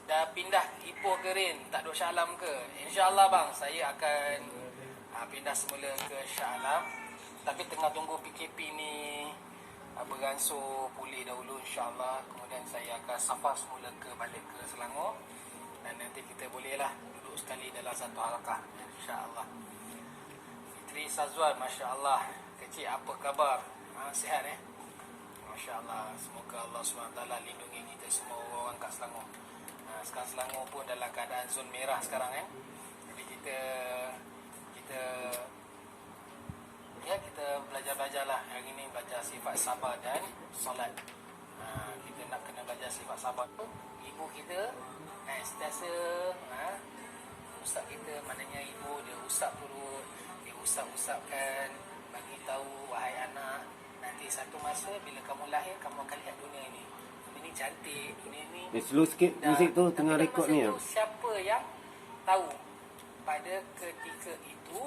dah pindah Ipoh ke Rin, tak duduk Shah Alam ke? InsyaAllah bang, saya akan pindah semula ke Shah Alam. Tapi tengah tunggu PKP ni beransur pulih dahulu insyaAllah. Kemudian saya akan safar semula balik ke Selangor. Dan nanti kita bolehlah duduk sekali dalam satu harakah insyaAllah. Fitri Sazwan, Masya Allah. Kecil, apa khabar? Sihat Masya Allah. Semoga Allah SWT lindungi kita semua orang kat Selangor. Sekarang Selangor pun dalam keadaan zon merah sekarang Jadi kita belajar-belajarlah. Hari ni belajar sifat sabar dan solat. Kita nak kena belajar sifat sabar tu. Ibu kita sentiasa usap kita, maknanya ibu dia usap perut, dia usap-usapkan, bagi tahu wahai anak, nanti satu masa bila kamu lahir kamu akan lihat dunia ini. Dunia ni cantik, dunia ni. Slow sikit muzik tu tengah rekod ni. Siapa yang tahu pada ketika itu,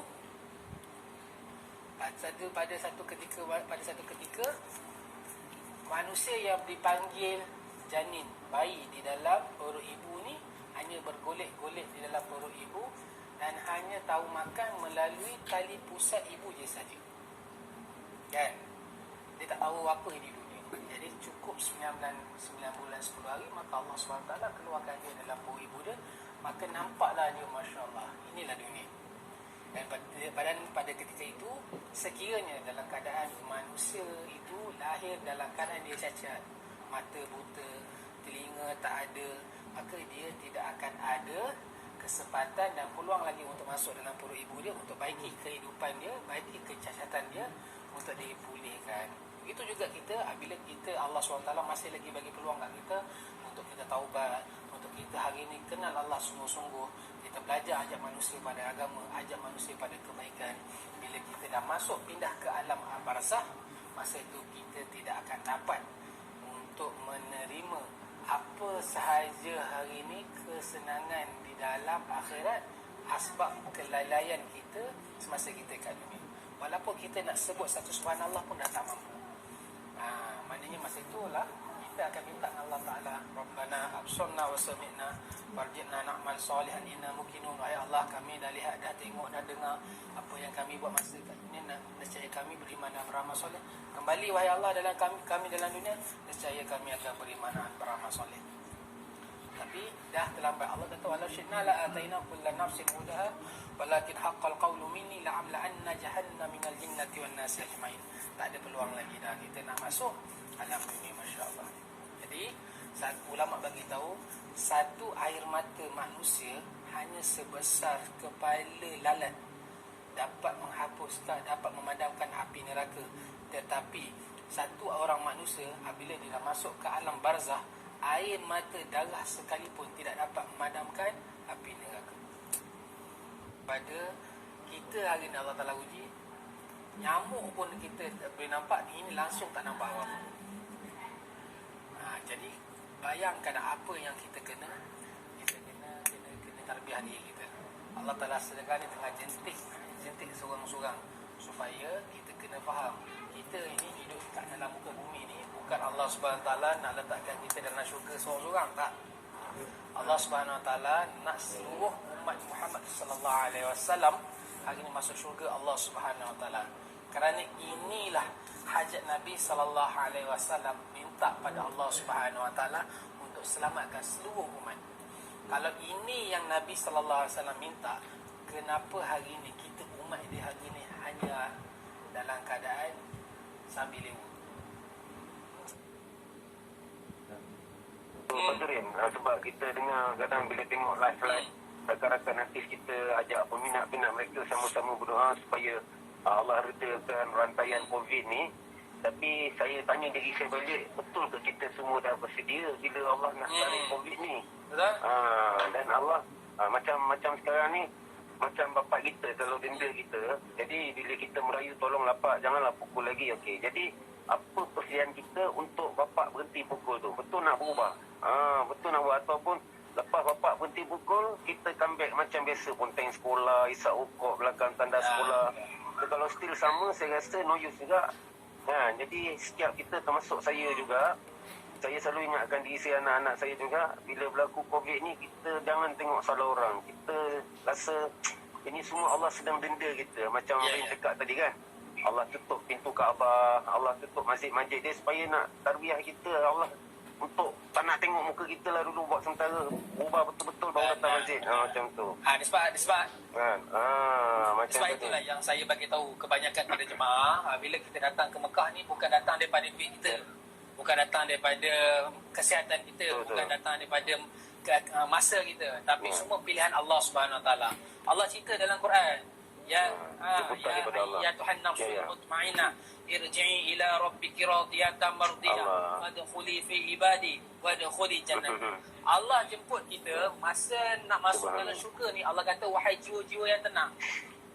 pada satu ketika manusia yang dipanggil janin, bayi di dalam perut ibu ni hanya bergolek-golek di dalam perut ibu dan hanya tahu makan melalui tali pusat ibu je saja. Kan? Dia tak tahu apa di dunia. Jadi cukup 9 bulan 10 hari maka Allah SWT keluarkan dia dalam perut ibu dia, maka nampaklah dia Masya Allah, inilah dunia. Dan pada ketika itu, sekiranya dalam keadaan manusia itu lahir dalam keadaan dia cacat, mata buta, telinga tak ada, maka dia tidak akan ada kesempatan dan peluang lagi untuk masuk dalam perut ibu dia, untuk baiki kehidupan dia, baiki kecacatan dia, untuk dipulihkan. Begitu juga kita, bila kita Allah SWT masih lagi bagi peluang kat kita untuk kita taubat, untuk kita hari ini kenal Allah sungguh-sungguh, kita belajar ajak manusia pada agama, ajak manusia pada kebaikan. Bila kita dah masuk pindah ke alam barzah, masa itu kita tidak akan dapat untuk menerima apa sahaja hari ini kesenangan di dalam akhirat, asbab kelalaian kita semasa kita kat dunia. Walaupun kita nak sebut satu subhanallah pun dah tak mampu. Maknanya masa itulah kita akan minta Allah Ta'ala, Rabbana absarna wa sami'na farji'na na'mal salihan inna muqinun. Wahai Allah, kami dah lihat, dah tengok, dah dengar apa yang kami buat masa kat dunia, nescaya kami beriman dan beramal soleh. Kembali wahai Allah dalam kami dalam dunia, nescaya kami akan beriman dan beramal soleh. Tapi dah terlambat. Allah kata walau syi'na la ataina kullu nafsin hudaha walakin haqqal qawlu minni la'amla'anna jahannama minal jinnati wan nasi ajmain. Tak ada peluang lagi dah kita nak masuk alam dunia, masya-Allah. Jadi ulama bagi tahu satu air mata manusia hanya sebesar kepala lalat dapat menghapuskan, dapat memadamkan api neraka. Tetapi satu orang manusia apabila dia dah masuk ke alam barzah, air mata darah sekalipun tidak dapat memadamkan api neraka. Pada kita hari ini Allah Ta'ala uji, nyamuk pun kita boleh nampak, ini langsung tak nampak apa-apa. Jadi bayangkan apa yang kita kena tarbiyah diri kita. Allah Ta'ala sedangkan ni tengah jentik seorang-seorang supaya kita kena faham, kita ini hidup kat dalam muka bumi ni bukan Allah SWT nak letakkan kita dalam syurga seorang-seorang, tak. Allah SWT nak seluruh umat Muhammad sallallahu alaihi wasallam hari ini masuk syurga Allah SWT. Kerana inilah hajat Nabi sallallahu alaihi wasallam minta pada Allah SWT untuk selamatkan seluruh umat. Kalau ini yang Nabi sallallahu alaihi wasallam minta, kenapa hari ini kita umat dia hari ini hanya dalam keadaan sambil lewat? Betul, sebab kita dengar kadang bila tengok live rakan-rakan artis kita ajak peminat-peminat mereka sama-sama berdoa supaya Allah redakan rantaian COVID ni. Tapi saya tanya diri saya balik, betul ke kita semua dah bersedia bila Allah nak tarik COVID ni? Betul? Dan Allah macam sekarang ni, macam bapak kita kalau denda kita, jadi bila kita merayu tolong lapak, janganlah pukul lagi, okey. Jadi apa persediaan kita untuk bapak berhenti pukul tu? Betul nak berubah? Betul nak buat, ataupun lepas bapak berhenti pukul, kita comeback macam biasa pun, tank sekolah, isap ukop belakang tanda sekolah. Kalau still sama, saya rasa no use juga. Jadi setiap kita, termasuk saya juga, saya selalu ingatkan diri saya, anak-anak saya juga, bila berlaku COVID ni, kita jangan tengok salah orang. Kita rasa ini semua Allah sedang denda kita. Macam Ya, Abang ya. cakap tadi kan, Allah tutup pintu Kaabah, Allah tutup masjid-masjid dia supaya nak tarbiyah kita. Allah untuk tak nak tengok muka kita lah dulu buat sementara, ubah betul-betul baru datang masjid. Macam tu Sebab kan. Macam sebab tu. itulah yang saya bagi tahu kebanyakan pada jemaah, bila kita datang ke Mekah ni bukan datang daripada duit kita, bukan datang daripada kesihatan kita, Betul. bukan datang daripada masa kita, tapi semua pilihan Allah Subhanahu Wa Taala. Allah cerita dalam Quran, jemputan daripada Allah. ya Tuhan nafsul Ya, ya. mutmainnah irji'i ila rabbiki radiyatan mardiyah Allah. wadkhuli fi ibadi wadkhuli jannah. Allah jemput kita masa nak masuk dalam syurga ni. Allah kata, wahai jiwa-jiwa yang tenang,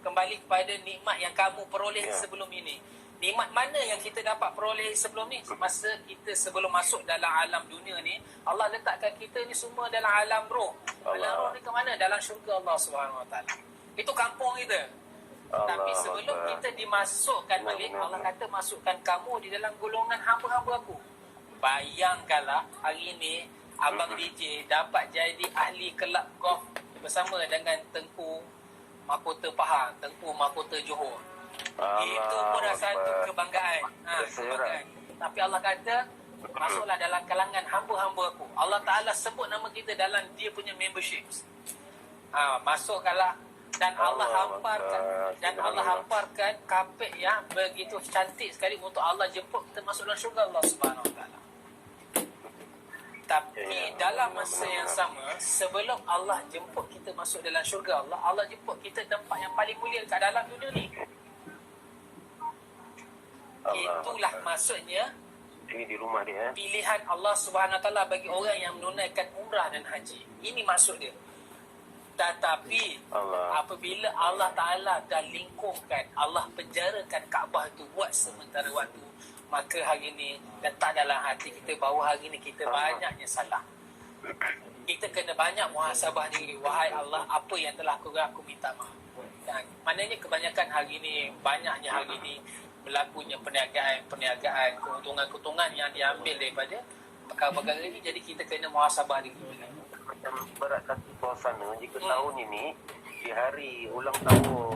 kembali kepada nikmat yang kamu peroleh Ya. sebelum ini. Nikmat mana yang kita dapat peroleh sebelum ni? Masa kita sebelum masuk dalam alam dunia ni, Allah letakkan kita ni semua dalam alam roh. Alam Allah. roh ni ke mana? Dalam syurga Allah Subhanahu Wa Taala. Itu kampung kita. Tapi Allah sebelum Akbar. kita dimasukkan Benar, balik, benar, Allah benar. kata masukkan kamu di dalam golongan hamba-hamba aku. Bayangkanlah hari ni Abang DJ dapat jadi ahli kelab golf bersama dengan Tengku Mahkota Pahang, Tengku Mahkota Johor. Itu pun dah satu kebanggaan. Kebanggaan. Tapi Allah kata, masuklah dalam kalangan hamba-hamba aku. Allah Ta'ala sebut nama kita dalam dia punya memberships. Masukkanlah. Dan Allah hamparkan, hamparkan kapet yang begitu cantik sekali untuk Allah jemput kita masuk dalam syurga Allah Subhanahu Wa Taala. Tapi dalam masa yang sama, sebelum Allah jemput kita masuk dalam syurga Allah, Allah jemput kita tempat yang paling mulia kat dalam dunia ni. Itulah maksudnya Ini di rumah dia. pilihan Allah Subhanahu Wa Taala bagi orang yang menunaikan umrah dan haji. Ini maksud dia. Tetapi apabila Allah Ta'ala dah lingkupkan, Allah penjarakan Kaabah itu buat sementara waktu, maka hari ni letak dalam hati kita bahawa hari ni kita banyaknya salah. Kita kena banyak muhasabah diri. Wahai Allah, apa yang telah aku minta maaf. Dan maknanya kebanyakan hari ni, banyaknya hari ni berlakunya perniagaan, keuntungan-keuntungan yang diambil daripada perkara-perkara ini. Jadi kita kena muhasabah diri. Macam berat satu suasana jika tahun ini di hari ulang tahun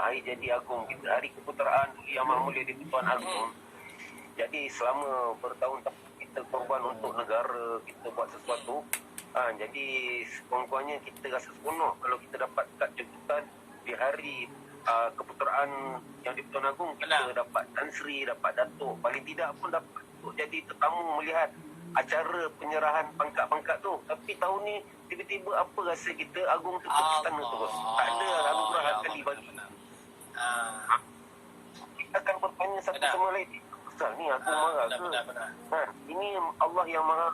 hari jadi agung kita, hari keputeraan Yang Maha Mulia di Tuan Agung. Jadi selama bertahun-tahun kita korban untuk negara, kita buat sesuatu. Jadi sekurang-kurangnya kita rasa seronok kalau kita dapat kad jemputan di hari keputeraan yang di Tuan Agung. Kita dapat Tan Sri, dapat Datuk, paling tidak pun dapat untuk jadi tetamu melihat acara penyerahan pangkat-pangkat tu. Tapi tahun ni tiba-tiba apa rasa kita Agung tutup istana terus. Tak ada anugerah akan dibagi. Kita akan bertanya satu sama lain. Ustaz ni Agung marah ke? Ini Allah yang Maha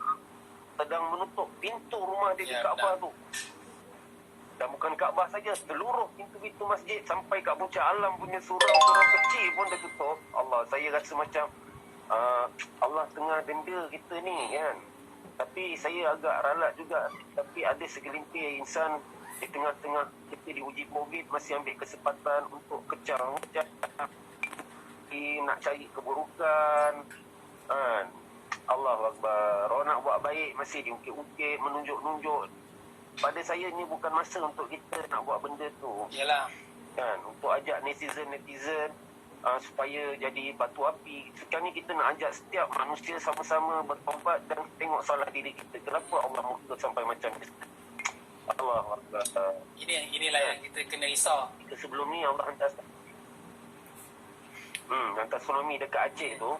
sedang menutup pintu rumah dia di Kaabah tu. Dan bukan Kaabah saja, seluruh pintu-pintu masjid sampai kat puncak alam punya surau-surau kecil pun dah tutup. Allah, saya rasa macam Allah tengah denda kita ni kan. Tapi saya agak ralat juga. Tapi ada segelintir insan di tengah-tengah kita diuji COVID masih ambil kesempatan untuk kecang, nak cari keburukan kan. Allahu Akbar. Orang nak buat baik masih diungkit-ungkit, menunjuk-nunjuk. Pada saya ni bukan masa untuk kita nak buat benda tu. Yalah. Kan, untuk ajak netizen supaya jadi batu api. Sekarang ni kita nak ajak setiap manusia sama-sama bertaubat dan tengok salah diri kita. Kenapa Allah murka sampai macam ni? Allah Akbar. Inilah yang kita kena risau. Kita sebelum ni Allah hantar tsunami dekat Aceh tu,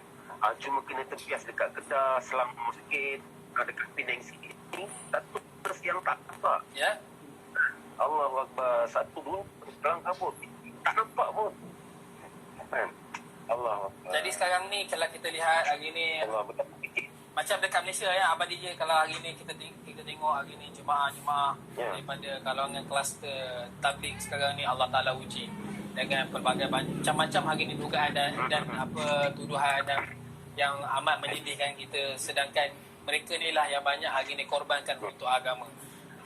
cuma kena terpias dekat Kedah, Selangor sikit, dekat Penang sikit. Ni satu terus yang tak nampak. Ya. Allah Akbar. Satu dulu kelang kabut. Tak nampak pun. Allah. Jadi sekarang ni kalau kita lihat hari ni Allah betul. macam dekat Malaysia ya, Abang DJ, kalau hari ni kita tengok hari ni jemaah-jemaah daripada kalangan kluster tabligh sekarang ni Allah Taala uji dengan pelbagai macam-macam hari ni dugaan dan apa tuduhan dan yang amat menyedihkan kita, sedangkan mereka ni lah yang banyak hari ni korbankan untuk agama.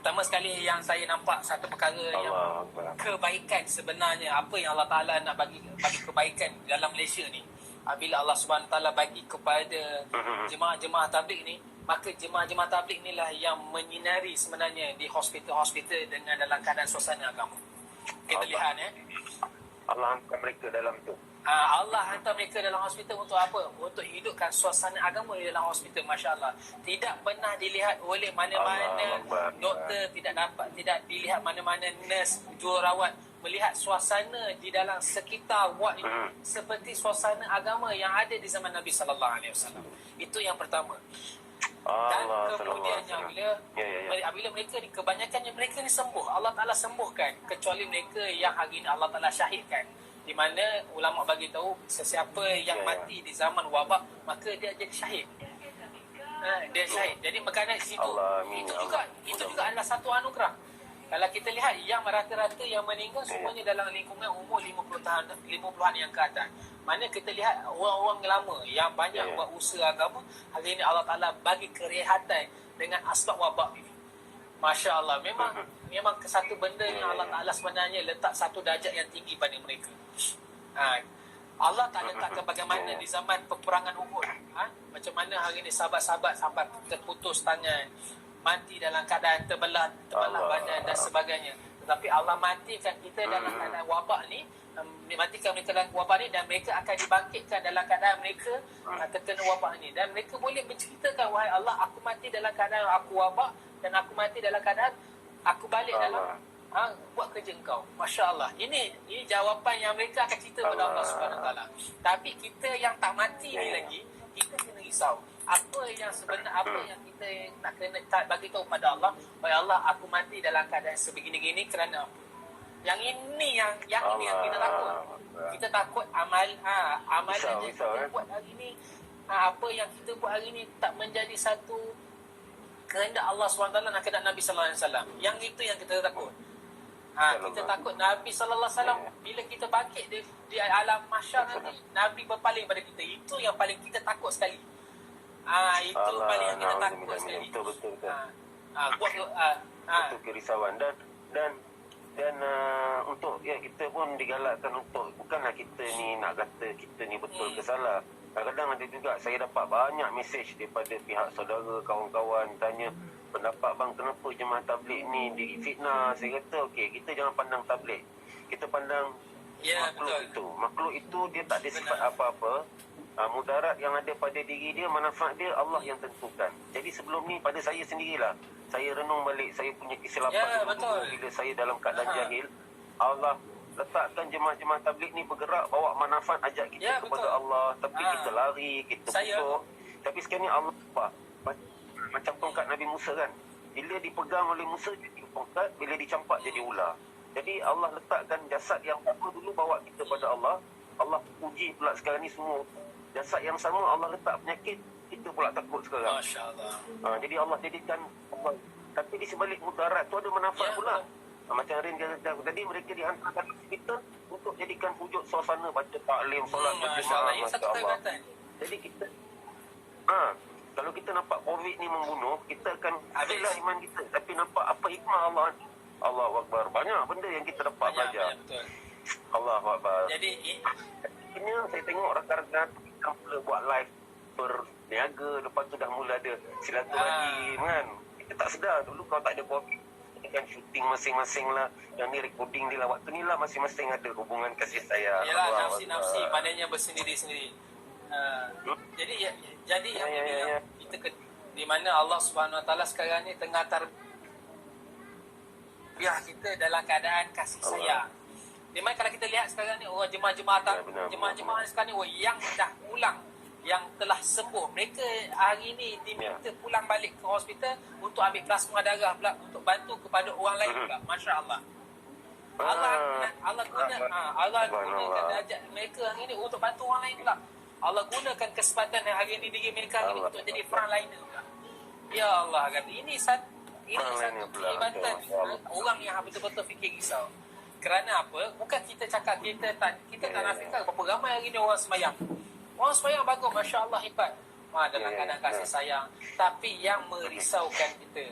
Pertama sekali yang saya nampak satu perkara yang kebaikan sebenarnya, apa yang Allah Ta'ala nak bagi kebaikan dalam Malaysia ni. apabila Allah Subhanahu Taala bagi kepada jemaah-jemaah tabligh ni, maka jemaah-jemaah tabligh inilah yang menyinari sebenarnya di hospital-hospital dengan dalam keadaan suasana agama. Kita lihat Allah hantar mereka dalam tu. Allah hantar mereka dalam hospital untuk apa? Untuk hidupkan suasana agama di dalam hospital. Masya Allah. Tidak pernah dilihat oleh mana-mana doktor, tidak dilihat mana-mana nurse, jururawat melihat suasana di dalam sekitar ward ini seperti suasana agama yang ada di zaman Nabi sallallahu alaihi wasallam. Itu yang pertama. Dan kemudiannya bila mereka ni, kebanyakannya mereka ni sembuh, Allah Ta'ala sembuhkan, kecuali mereka yang hari ini Allah Ta'ala syahidkan, di mana ulama bagi tahu sesiapa yang mati di zaman wabak maka dia jadi syahid. Dia syahid. Jadi makanan di situ itu juga adalah satu anugerah. Kalau kita lihat yang rata-rata yang meninggal semuanya dalam lingkungan umur 50-an yang ke atas. Mana kita lihat orang-orang lama yang banyak buat usaha agama, hari ini Allah Ta'ala bagi kerehatan dengan asbab wabak ini. Masya Allah, memang satu benda yang Allah Ta'ala sebenarnya letak satu darjat yang tinggi pada mereka. Allah tak letakkan bagaimana di zaman peperangan Uhud. Macam mana hari ini sahabat-sahabat sampai terputus tangan, mati dalam keadaan terbelah badan dan sebagainya. Tetapi Allah matikan kita dalam keadaan wabak ni, matikan mereka dalam wabak ni, dan mereka akan dibangkitkan dalam keadaan mereka terkena wabak ni. Dan mereka boleh menceritakan, wahai Allah, aku mati dalam keadaan aku wabak, dan aku mati dalam keadaan aku balik dalam buat kerja engkau. Masya Allah. Ini jawapan yang mereka akan cerita kepada Allah Subhanahu Wa Taala. Tapi kita yang tak mati ni lagi, kita kena risau. Apa yang sebenar, apa yang kita nak kena bagi tahu pada Allah, wahai Allah, aku mati dalam keadaan sebegini-gini kerana apa? Yang ini yang kita takut. Kita takut amalan yang kita buat hari ni, apa yang kita buat hari ni tak menjadi satu kehendak Allah SWT dan kehendak Nabi sallallahu alaihi wasallam. Yang itu yang kita takut. Kita takut Nabi sallallahu alaihi wasallam bila kita bangkit di alam mahsyar nanti, Nabi berpaling pada kita. Itu yang paling kita takut sekali. Itu paling yang kita takut sekali. Betul. Itu kerisauan dan untuk kita pun digalakkan untuk, bukanlah kita ni nak kata kita ni betul ke salah. Kadang-kadang ada juga saya dapat banyak mesej daripada pihak saudara, kawan-kawan tanya pendapat bang, kenapa jemaah tabligh ni difitnah. Saya kata okey, kita jangan pandang tabligh, kita pandang makhluk itu dia tak ada sifat apa-apa. Mudarat yang ada pada diri dia, manfaat dia Allah yang tentukan. Jadi sebelum ni pada saya sendirilah, saya renung balik saya punya kesilapan bila saya dalam keadaan jahil. Allah letakkan jemaah-jemaah tabligh ni bergerak bawa manfaat, ajak kita kepada Allah, tapi kita lari, kita putus. Tapi sekarang ni Allah macam tongkat Nabi Musa kan, bila dipegang oleh Musa jadi tongkat, bila dicampak jadi ular. Jadi Allah letakkan jasad yang apa dulu bawa kita pada Allah. Allah uji pula sekarang ni semua jasad yang sama, Allah letak penyakit, kita pula takut sekarang. Masya Allah. Jadi Allah jadikan, tapi di sebalik mudarat tu ada manfaat pula. Macam Rin kata tadi, mereka dihantarkan hospital untuk jadikan wujud suasana baca taklim, solat berjemaah. Masya Allah. Jadi kita kalau kita nampak COVID ni membunuh, kita akan habislah iman kita. Tapi nampak apa hikmah Allah. Allahu Akbar. Banyak benda yang kita dapat belajar. Allahu Akbar. Jadi ini saya tengok rakan-rakan kita mula buat live berniaga, lepas tu dah mula ada silaturahim kan. Kita tak sedar dulu kalau tak ada COVID, kita kan syuting masing-masing lah, yang ni recording dia lah, waktu ni lah masing-masing ada hubungan kasih sayang. Yalah, nafsi-nafsi padanya bersendiri-sendiri. Jadi yang kita di mana Allah Subhanahu Wa Taala sekarang ni tengah biar kita dalam keadaan kasih sayang. Memang kalau kita lihat sekarang ni orang jemaah-jemaah sekarang ni yang dah pulang, yang telah sembuh, mereka hari ni diminta pulang balik ke hospital untuk ambil plasma darah pula, untuk bantu kepada orang lain pula. Masya-Allah. Allah gunakan darjat mereka hari ni untuk bantu orang lain pula. Allah gunakan kesempatan yang hari ni diri mereka hari ni untuk jadi frontliner pula. Ya Allah, kata ini satu kelibatan orang yang betul-betul fikir risau. Kerana apa? Bukan kita cakap kita tak nafikan berapa ramai hari ni orang sembahyang. Orang sembahyang bagus, Masya Allah, hebat. Dalam keadaan kasih sayang. Tapi yang merisaukan kita,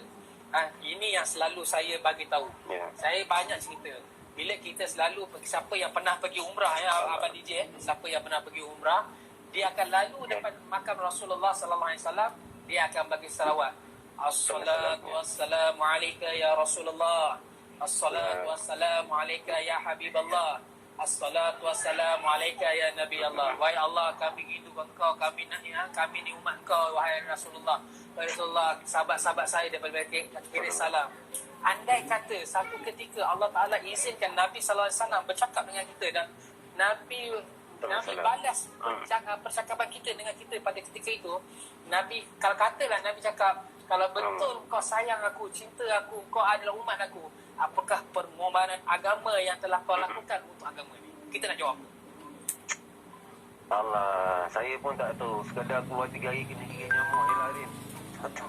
ini yang selalu saya bagi tahu. Saya banyak cerita. Bila kita selalu, siapa yang pernah pergi umrah, Abang DJ, siapa yang pernah pergi umrah, dia akan lalu depan makam Rasulullah sallallahu alaihi wasallam, dia akan bagi salawat. Assalatu wassalamu alayka ya Rasulullah. Assalatu wassalamu alayka ya Habiballah. Assalatu wassalamu alayka ya Nabi Allah. Wahai Allah, kami rindu engkau, kami ni umat engkau, wahai Rasulullah. Wahai Rasulullah, sahabat-sahabat saya daripada kirim salam. Andai kata satu ketika Allah Ta'ala izinkan Nabi sallallahu alaihi wasallam bercakap dengan kita, dan Nabi balas percakapan kita dengan kita pada ketika itu, Nabi, kalau katalah Nabi cakap, kalau betul kau sayang aku, cinta aku, kau adalah umat aku, apakah pengorbanan agama yang telah kau lakukan untuk agama ni? Kita nak jawab. Allah, saya pun tak tahu. Sekadar keluar 3 hari kena gigit nyamuk je lah, Rin.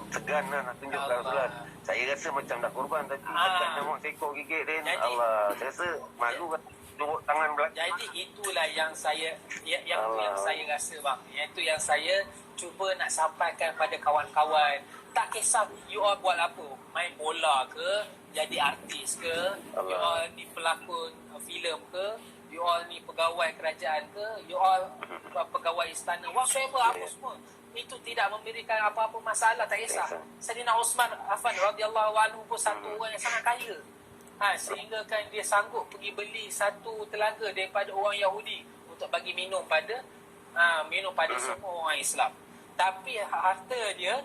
Segan lah nak tunjuk ke Rasulullah. Saya rasa macam dah korban tadi. Segan nyamuk seekor gigit, Rin. Allah, saya rasa malu kan. Turut tangan belakang. Jadi itulah yang saya yang saya rasa, bang. Itu yang saya cuba nak sampaikan pada kawan-kawan. Tak kisah you all buat apa, main bola ke, jadi artis ke, you all ni pelakon filem ke, you all ni pegawai kerajaan ke, you all pegawai istana, whatever, apa semua. Itu tidak memberikan apa-apa masalah, tak kisah. Sayyidina Uthman Affan radhiyallahu anhu pun satu orang yang sangat kaya. Sehingga kan dia sanggup pergi beli satu telaga daripada orang Yahudi untuk bagi minum pada semua orang Islam. Tapi harta dia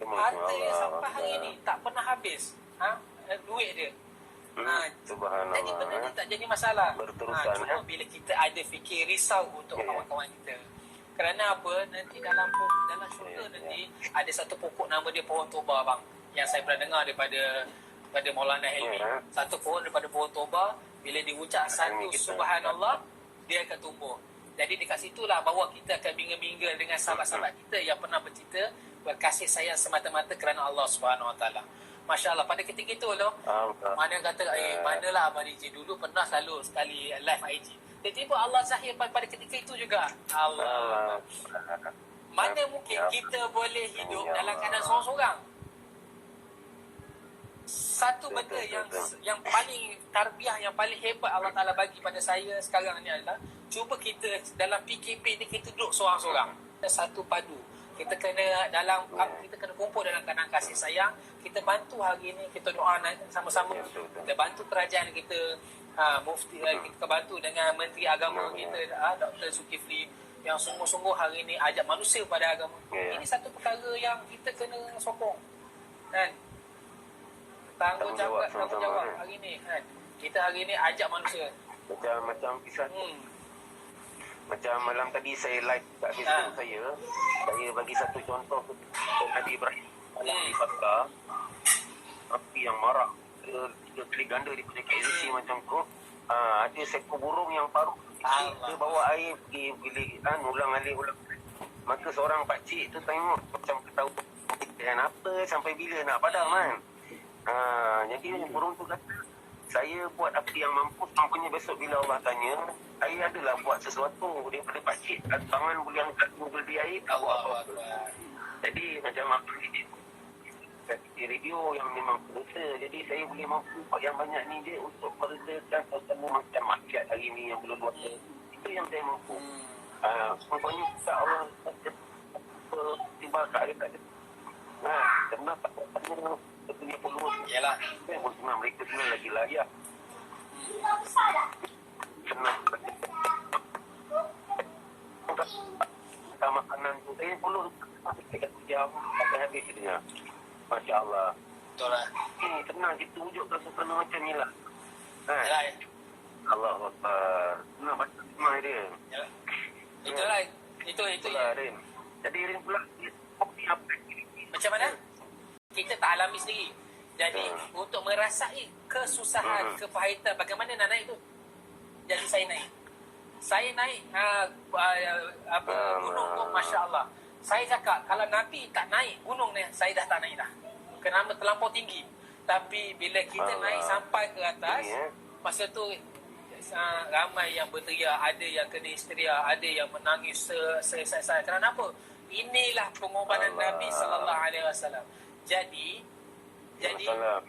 sampai hari ni tak pernah habis. Duit dia. Subhanallah. Jadi benda ni tak jadi masalah. Cuma bila kita ada fikir risau untuk kawan-kawan kita. Kerana apa? Nanti dalam syurga nanti ada satu pokok, nama dia pohon toba, bang. Yang saya pernah dengar daripada Maulana Helmi. Satu pohon daripada pohon toba, bila diucap satu subhanallah, dia akan tumbuh. Jadi dekat situlah bahawa kita akan bingga-bingga dengan sahabat-sahabat kita yang pernah bercerita berkasih sayang semata-mata kerana Allah Subhanahu Wa Taala. Masya-Allah, pada ketika itu loh, mana kata manalah Abang DJ dulu pernah selalu sekali live IG. Tiba-tiba Allah zahir pada ketika itu juga. Allah. Mana mungkin kita boleh hidup dalam keadaan seorang-seorang? Satu benda yang paling tarbiyah, yang paling hebat Allah Ta'ala bagi pada saya sekarang ni adalah cuba kita dalam PKP ni kita duduk seorang-seorang. Satu padu. Kita kena kumpul dalam keadaan kasih sayang. Kita bantu hari ni, kita doa sama-sama. Kita bantu kerajaan kita, mufti, kita bantu dengan Menteri Agama kita, Dr. Zulkifli, yang sungguh-sungguh hari ni ajak manusia pada agama. Ini satu perkara yang kita kena sokong. Kan? Tanggungjawab hari ni kan. Kita hari ni ajak manusia. Macam kisah macam malam tadi saya live kat Facebook saya bagi satu contoh Nabi Ibrahim di Fatah, api yang marah 3 kali ganda daripada KLC macam tu. Ada seekor burung yang paruh dia bawa air pergi ulang alik. Maka seorang pakcik tu tengok macam ketawa, kenapa sampai bila nak padam kan. Jadi burung tu kata, saya buat apa yang mampu, sampainya besok bila Allah tanya, saya adalah buat sesuatu daripada pakcik, tangan boleh angkat beli air, Allah. Jadi macam apa di radio yang memang berdosa, jadi saya boleh mampu buat yang banyak ni je untuk meredakan suasana macam maksiat hari ni yang belum buat. Itu yang saya mampu. Semuanya kita Allah tiba kat air tak ada. Karena tak ada punya peluang. Yalah. Senang mereka senang lagi layak. Senang. Kita makanan tu, perlu kita jam sampai habis dia. Masya Allah. Betul lah. Senang kita wujudkan suasana macam ni lah. Yalah. Allah Akbar. Senang macam semua dia. Yalah. Itulah. Itu lah, Rin. Jadi Rin pula, macam mana? Kita tak alami sendiri. Jadi untuk merasai kesusahan, kepahitan, bagaimana nak naik tu? Jadi saya naik. Saya naik gunung tu, Masya Allah. Saya cakap kalau Nabi tak naik gunung ni, saya dah tak naik dah. Kerana terlampau tinggi. Tapi bila kita naik sampai ke atas, masa tu ramai yang berteriak, ada yang kena histeria, ada yang menangis selesai. Kerana apa? Inilah pengorbanan Nabi sallallahu alaihi wasallam. Jadi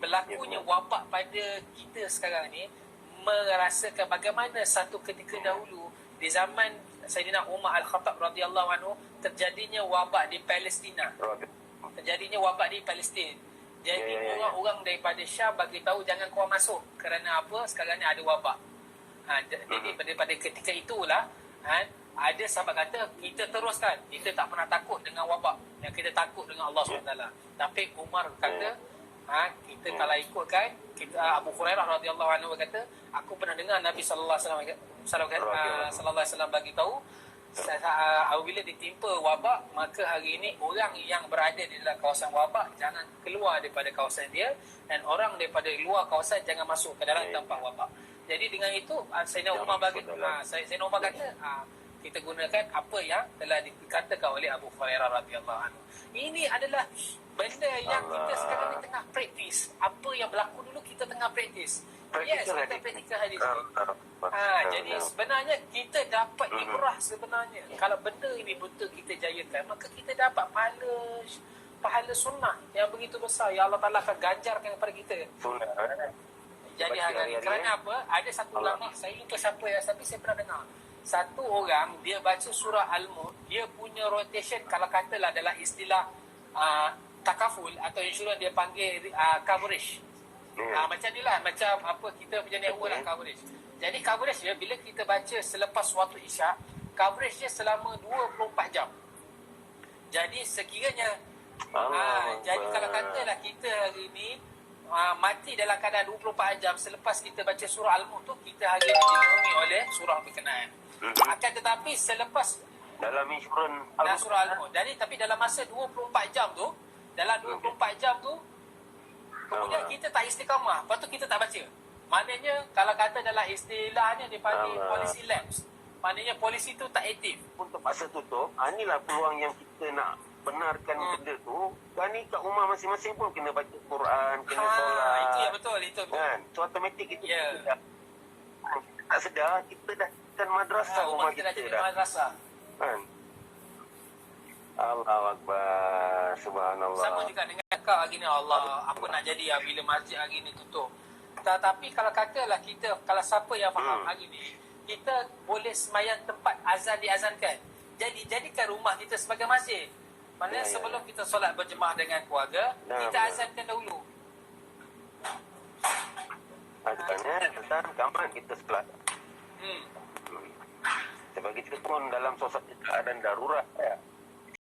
berlakunya wabak pada kita sekarang ni merasakan bagaimana satu ketika dahulu di zaman Sayyidina Umar Al-Khattab radhiyallahu anhu terjadinya wabak di Palestina. Terjadinya wabak di Palestin. Jadi orang-orang daripada Syam bagi tahu jangan kau masuk kerana apa? Sekarang ni ada wabak. Jadi pada ketika itulah ada sahabat kata kita teruskan. Kita tak pernah takut dengan wabak. Yang kita takut dengan Allah SWT. Tapi Umar kata kita kalau ikutkan Abu Hurairah radhiyallahu anhu kata aku pernah dengar Nabi sallallahu alaihi wasallam bagi tahu apabila ditimpa wabak maka hari ini orang yang berada di dalam kawasan wabak jangan keluar daripada kawasan dia dan orang daripada luar kawasan jangan masuk ke dalam tempat wabak. Jadi dengan itu Sayyidina Umar bagi Sayyidina Umar kata kita gunakan apa yang telah dikatakan oleh Abu Hurairah radhiyallahu anhu. Ini adalah benda yang kita sekarang ni tengah praktis. Apa yang berlaku dulu kita tengah praktis. Yes, kita praktikkan hadis ni. Jadi sebenarnya kita dapat ibrah sebenarnya. Kalau benda ini betul kita jayakan, maka kita dapat pahala sunnah yang begitu besar. Yang Allah Ta'ala akan ganjarkan kepada kita. Jadi kerana apa? Ada satu ulama, saya lupa siapa yang tapi saya pernah dengar. Satu orang, dia baca surah Al-Mulk, dia punya rotation, kalau katalah dalam istilah takaful atau insurans dia panggil coverage. Macam ni lah, macam apa kita punya network lah coverage. Jadi coverage dia bila kita baca selepas waktu isyak, coverage dia selama 24 jam. Jadi sekiranya jadi kalau katalah kita hari ni mati dalam keadaan 24 jam selepas kita baca surah Al-Mulk tu, kita hari ini dilindungi oleh surah berkenaan. Akan tetapi selepas dalam insurans dalam surah Al-Mulk, jadi tapi dalam masa 24 jam tu, dalam 24 jam tu kemudian kita tak istiqamah, lepas tu kita tak baca. Maknanya kalau kata dalam istilahnya dipanggil polisi lapse. Maknanya polisi tu tak aktif. Untuk masa tutup, inilah peluang yang kita nak benarkan benda tu. Dan ni kat rumah masing-masing pun kena baca Quran, kena solat. Itu ya betul, itu betul. Kan? So automatik itu kita tak sedar, kita dah kan madrasah rumah kita dah. Jadi madrasah. Kan? Allahu Akbar, subhanallah. Sama juga dengan kau hari ni, Allah, apa nak jadi bila masjid hari ni tutup. Tetapi kalau katalah kita, kalau siapa yang faham hari ni, kita boleh semayang tempat azan diazankan. Jadi jadikan rumah kita sebagai masjid. Maknanya sebelum kita solat berjemaah dengan keluarga, kita azankan dahulu. Azannya tentang kamar kita solat. Sebagai kita pun dalam suasana keadaan darurat ya.